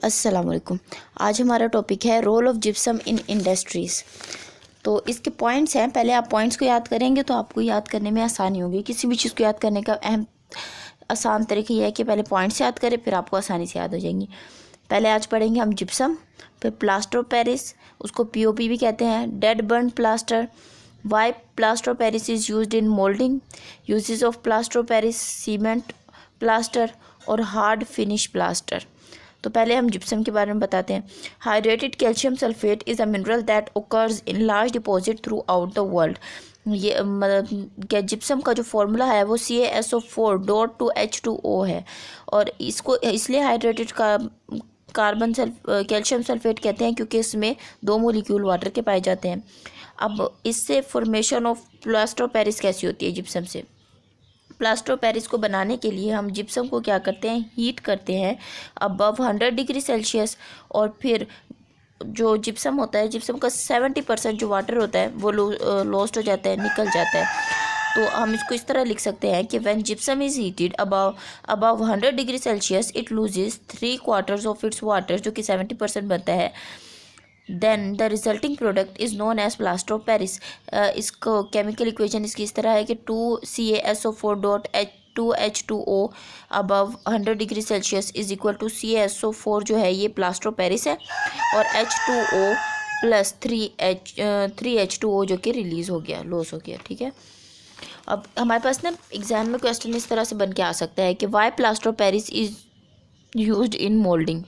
अस्सलाम वालेकुम। आज हमारा टॉपिक है role of gypsum in industries. तो इसके पॉइंट्स हैं, पहले आप पॉइंट्स को याद करेंगे तो आपको याद करने में आसानी होगी। किसी भी चीज़ को याद करने का आसान तरीका यह है कि पहले पॉइंट्स याद करें, फिर आपको आसानी से याद हो जाएंगी। पहले आज पढ़ेंगे हम जिप्सम, फिर प्लास्टर ऑफ पेरिस, उसको पीओपी भी कहते हैं, dead burn plaster, why plaster of Paris is used in moulding, uses of plaster of Paris, cement plaster और हार्ड फिनिश प्लास्टर। तो पहले हम जिप्सम के बारे में बताते हैं। Hydrated calcium sulphate is a mineral that occurs in large deposit throughout the world. ये मतलब क्या, जिप्सम का जो फॉर्मूला है वो CaSO4.2H2O है, और इसको इसलिए हाइड्रेटेड का कैल्शियम सल्फेट कहते हैं क्योंकि इसमें 2 मोलिक्यूल वाटर के पाए जाते हैं। अब इससे formation of plaster of Paris कैसी होती है जिप्सम से। प्लास्टर ऑफ पेरिस को बनाने के लिए हम जिप्सम को क्या करते हैं, हीट करते हैं अबव 100 डिग्री सेल्सियस, और फिर जो जिप्सम होता है, जिप्सम का 70% जो वाटर होता है वो लॉस्ट हो जाता है, निकल जाता है। तो हम इसको इस तरह लिख सकते हैं कि when gypsum is heated above 100 degree Celsius it loses 3/4 of its water, जो कि 70% बनता है। Then the resulting product is known as plaster of Paris. इसको केमिकल इक्वेशन इसकी इस तरह है कि 2CaSO4.2H2O above 100 degree Celsius is equal to CaSO4 जो है ये प्लास्टर ऑफ पेरिस है, और H2O प्लस 3H2O जो कि रिलीज़ हो गया, लॉस हो गया। ठीक है, अब हमारे पास ना एग्जाम में क्वेश्चन इस तरह से बन के आ सकता है कि why plaster of Paris is used in moulding.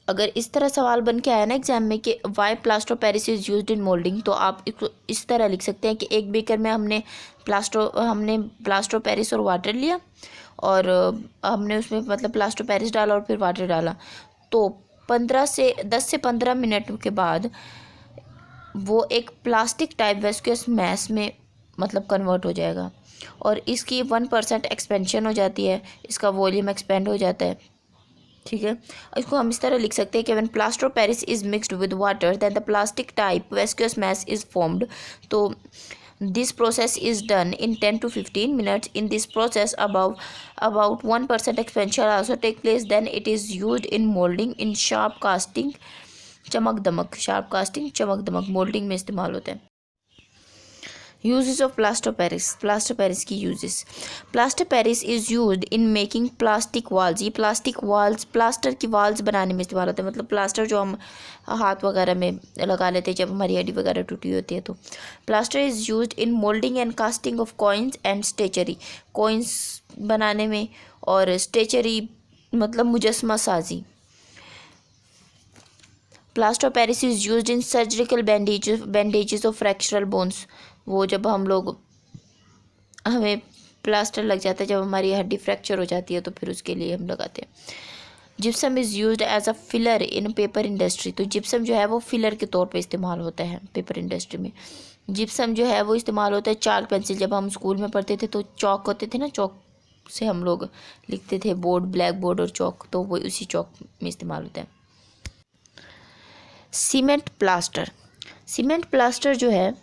अगर इस तरह सवाल बन के आया ना एग्जाम में कि why plaster of Paris is used in moulding, तो आप इसको इस तरह लिख सकते हैं कि एक बीकर में हमने प्लास्टर ऑफ पेरिस और वाटर लिया, और हमने उसमें मतलब प्लास्टर ऑफ पेरिस डाला और फिर वाटर डाला। तो 10 से 15 मिनट के बाद वो एक प्लास्टिक टाइप वेस्क्यूअस मैस में मतलब कन्वर्ट हो जाएगा, और इसकी 1% एक्सपेंशन हो जाती है, इसका वॉल्यूम एक्सपेंड हो जाता है। ठीक है, इसको हम इस तरह लिख सकते हैं कि when plaster of Paris is mixed with water then the plastic type viscous mass is formed. तो this process is done in 10 to 15 minutes. In this process about 1% expansion also take place, then it is used in molding in sharp casting, चमक दमक, sharp casting चमक दमक moulding में इस्तेमाल होता है। Uses of plaster Paris की uses. Plaster Paris is used in making plastic walls. ये plaster की walls बनाने में इस्तेमाल होता है, मतलब प्लास्टर जो हम हाथ वगैरह में लगा लेते हैं जब हमारी हड्डी वगैरह टूटी होती है। तो plaster is used in moulding and casting of coins and statuary, coins बनाने में, और स्टेचरी मतलब मुजस्मा साजी। Plaster of Paris is used in surgical bandages of fractured bones. वो जब हमें प्लास्टर लग जाता है, जब हमारी हड्डी फ्रैक्चर हो जाती है तो फिर उसके लिए हम लगाते हैं। Gypsum is used as a filler in paper industry. तो जिप्सम जो है वो फिलर के तौर पे इस्तेमाल होता है पेपर इंडस्ट्री में। जिप्सम जो है वो इस्तेमाल होता है चाक पेंसिल, जब हम स्कूल में पढ़ते थे तो चौक होते थे ना, चौक से हम लोग लिखते थे, बोर्ड, ब्लैक बोर्ड और चौक, तो वो उसी चौक में इस्तेमाल होता है। सीमेंट प्लास्टर जो है,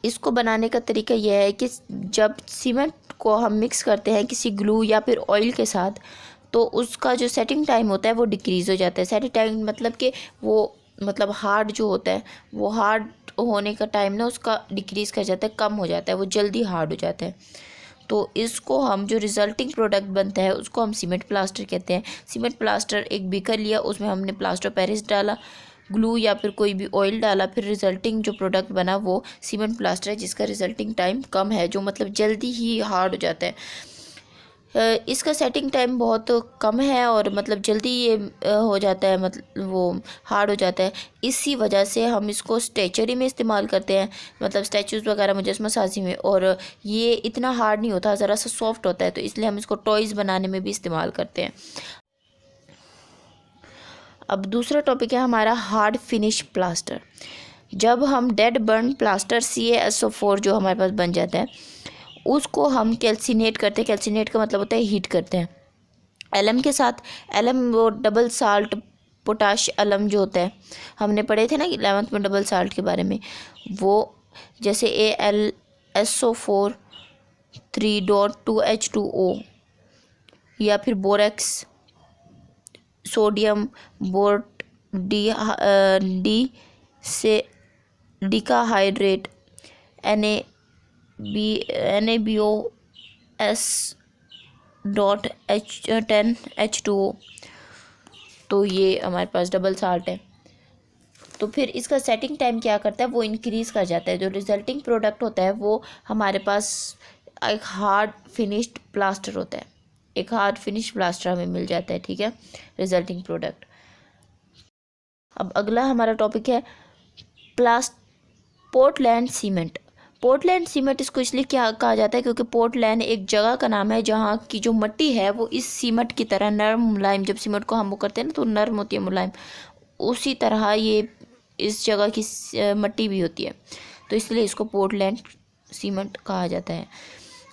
इसको बनाने का तरीका यह है कि जब सीमेंट को हम मिक्स करते हैं किसी ग्लू या फिर ऑयल के साथ, तो उसका जो सेटिंग टाइम होता है वो डिक्रीज़ हो जाता है। सेटिंग टाइम मतलब कि वो मतलब हार्ड जो होता है, वो हार्ड होने का टाइम ना उसका डिक्रीज़ कर जाता है, कम हो जाता है, वो जल्दी हार्ड हो जाता है। तो इसको हम जो रिजल्टिंग प्रोडक्ट बनता है उसको हम सीमेंट प्लास्टर कहते हैं। सीमेंट प्लास्टर एक बीकर लिया, उसमें हमने प्लास्टर ऑफ पेरिस डाला, ग्लू या फिर कोई भी ऑयल डाला, फिर रिजल्टिंग जो प्रोडक्ट बना वो सीमेंट प्लास्टर है, जिसका रिजल्टिंग टाइम कम है, जो मतलब जल्दी ही हार्ड हो जाता है। इसका सेटिंग टाइम बहुत कम है और मतलब जल्दी ये हो जाता है, मतलब वो हार्ड हो जाता है। इसी वजह से हम इसको स्टेचरी में इस्तेमाल करते हैं, मतलब स्टैचूज़ वगैरह मुजस्मा साजी में, और ये इतना हार्ड नहीं होता, ज़रा सा सॉफ्ट होता है, तो इसलिए हम इसको टॉयज़ बनाने में भी इस्तेमाल करते हैं। अब दूसरा टॉपिक है हमारा हार्ड फिनिश प्लास्टर। जब हम डेड बर्न प्लास्टर CaSO4 जो हमारे पास बन जाता है, उसको हम कैल्सिनेट करते हैं। कैल्सिनेट का मतलब होता है हीट करते हैं एलम के साथ। एलम वो डबल साल्ट पोटाश एलम जो होता है, हमने पढ़े थे ना 11th में डबल साल्ट के बारे में, वो जैसे AlSO4 3.2H2O, या फिर बोरेक्स, सोडियम बोट डी से डिकाहाइड्रेट, NaBO+10H2O। तो ये हमारे पास डबल साल्ट है। तो फिर इसका सेटिंग टाइम क्या करता है, वो इंक्रीज़ कर जाता है। जो रिजल्टिंग प्रोडक्ट होता है वो हमारे पास एक हार्ड फिनिश्ड प्लास्टर होता है, एक हार्ड फिनिश प्लास्टर हमें मिल जाता है, ठीक है, रिजल्टिंग प्रोडक्ट। अब अगला हमारा टॉपिक है पोर्टलैंड सीमेंट। पोर्टलैंड सीमेंट इसको इसलिए क्या कहा जाता है क्योंकि पोर्टलैंड एक जगह का नाम है जहाँ की जो मिट्टी है वो इस सीमेंट की तरह नरम मुलायम, जब सीमेंट को हम वो करते हैं ना तो नरम होती है, मुलायम, उसी तरह ये इस जगह की मिट्टी भी होती है, तो इसलिए इसको पोर्टलैंड सीमेंट कहा जाता है।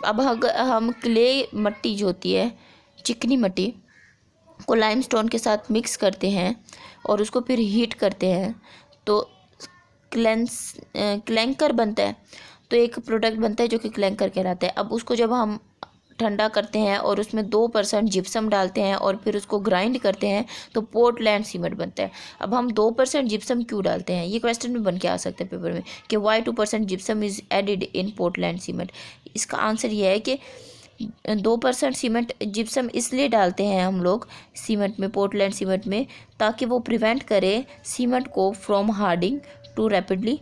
अब अगर हम क्ले मिट्टी जो होती है, चिकनी मिट्टी को लाइमस्टोन के साथ मिक्स करते हैं और उसको फिर हीट करते हैं तो क्लैंकर बनता है। तो एक प्रोडक्ट बनता है जो कि क्लैंकर कहलाता है। अब उसको जब हम ठंडा करते हैं और उसमें 2% जिप्सम डालते हैं और फिर उसको ग्राइंड करते हैं तो पोर्टलैंड सीमेंट बनता है। अब हम 2% जिप्सम क्यों डालते हैं, ये क्वेश्चन भी बन के आ सकता है पेपर में कि why 2% gypsum is added in Portland cement. इसका आंसर ये है कि 2% सीमेंट जिप्सम इसलिए डालते हैं हम लोग सीमेंट में, पोर्टलैंड सीमेंट में, ताकि वो प्रिवेंट करे सीमेंट को from hardening too rapidly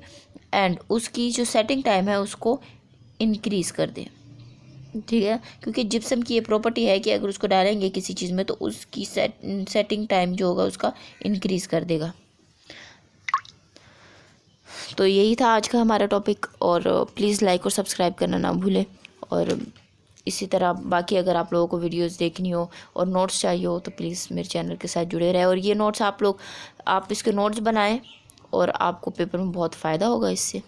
and उसकी जो सेटिंग टाइम है उसको इंक्रीज़ कर दे, ठीक है। क्योंकि जिप्सम की ये प्रॉपर्टी है कि अगर उसको डालेंगे किसी चीज़ में तो उसकी सेटिंग टाइम जो होगा उसका इंक्रीज़ कर देगा। तो यही था आज का हमारा टॉपिक, और प्लीज़ लाइक और सब्सक्राइब करना ना भूलें। और इसी तरह बाकी अगर आप लोगों को वीडियोस देखनी हो और नोट्स चाहिए हो तो प्लीज़ मेरे चैनल के साथ जुड़े रहें। और ये नोट्स आप इसके नोट्स बनाएं और आपको पेपर में बहुत फ़ायदा होगा इससे।